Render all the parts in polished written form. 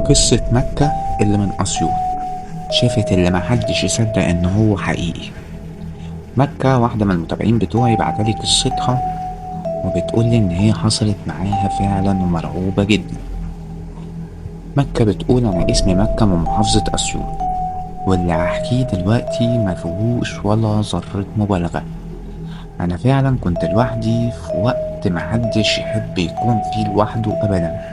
قصة مكة اللي من أسيوط شافت اللي محدش يصدق إن هو حقيقي. مكة واحدة من المتابعين بتوعي بعتلي قصتها وبتقولي إن هي حصلت معاها فعلا ومرعوبة جدا. مكة بتقول أنا اسمي مكة من محافظة أسيوط، واللي هحكيه دلوقتي مفيهوش ولا ذرة مبالغة. أنا فعلا كنت لوحدي في وقت محدش يحب يكون فيه لوحده أبدا.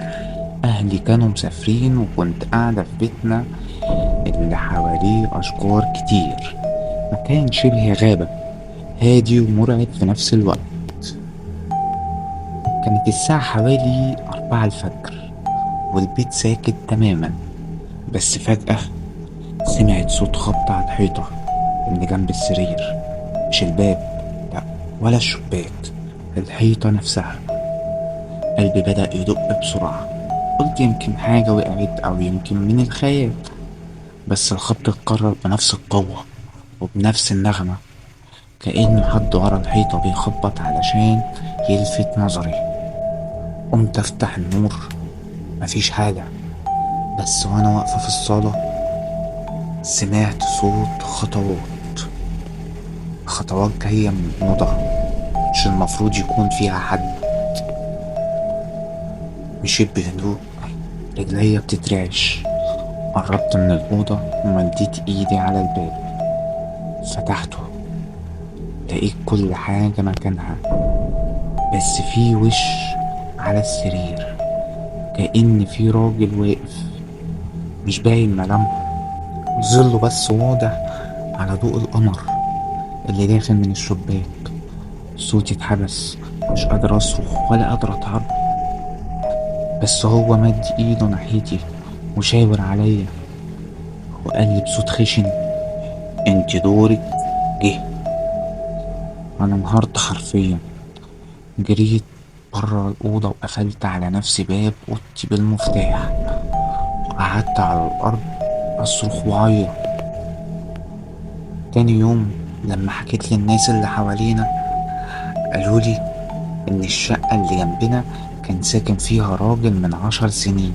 أهلي كانوا مسافرين وكنت قاعدة في بيتنا اللي حواليه أشجار كتير. مكان شبه غابة، هادي ومرعب في نفس الوقت. كانت الساعة حوالي 4 الفجر والبيت ساكت تماما، بس فجأة سمعت صوت خبط على الحيطة اللي جنب السرير. مش الباب، لأ، ولا الشباك، الحيطة نفسها. قلبي بدأ يدق بسرعة. قلت يمكن حاجة وقعت أو يمكن من الخيال، بس الخبط اتكرر بنفس القوة وبنفس النغمة، كأنه حد ورا الحيطة بيخبط علشان يلفت نظري. قمت أفتح النور، مفيش حاجة، بس وأنا واقفة في الصالة سمعت صوت خطوات. خطوات جاية من الأوضة مش المفروض يكون فيها حد. مشيت بهدوء، رجليا بتترعش. قربت من الأوضة ومديت إيدي على الباب، فتحته. لقيت كل حاجة مكانها، بس في وش على السرير، كأن في راجل واقف، مش باين ملامحه، ظله بس واضح على ضوء القمر اللي داخل من الشباك. صوتي اتحبس، مش قادر اصرخ ولا قادر اتعب، بس هو مد ايده ناحيتي وشاور عليا وقال لي بصوت خشن: انت دورك جه. انا انهارت حرفيا. جريت برا الأوضة وقفلت على نفسي باب أوضتي بالمفتاح، وقعدت على الأرض أصرخ وأعيط. تاني يوم لما حكيت للناس اللي حوالينا قالولي إن الشقة اللي جنبنا كان ساكن فيها راجل من 10 سنين،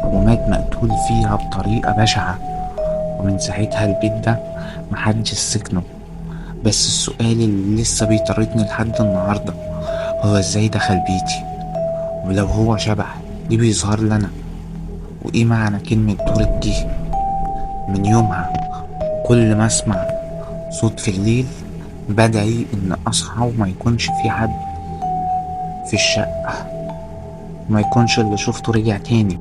ومات مقتول فيها بطريقة بشعة، ومن ساعتها البيت ده محدش سكنه. بس السؤال اللي لسه بيطاردني لحد النهاردة هو ازاي دخل بيتي؟ ولو هو شبح ليه بيظهر لنا؟ وايه معنى كلمة دورك جه؟ من يومها كل ما اسمع صوت في الليل بدعي ان اصحى وما يكونش في حد في الشقة، وما يكونش اللي شفته رجع تاني.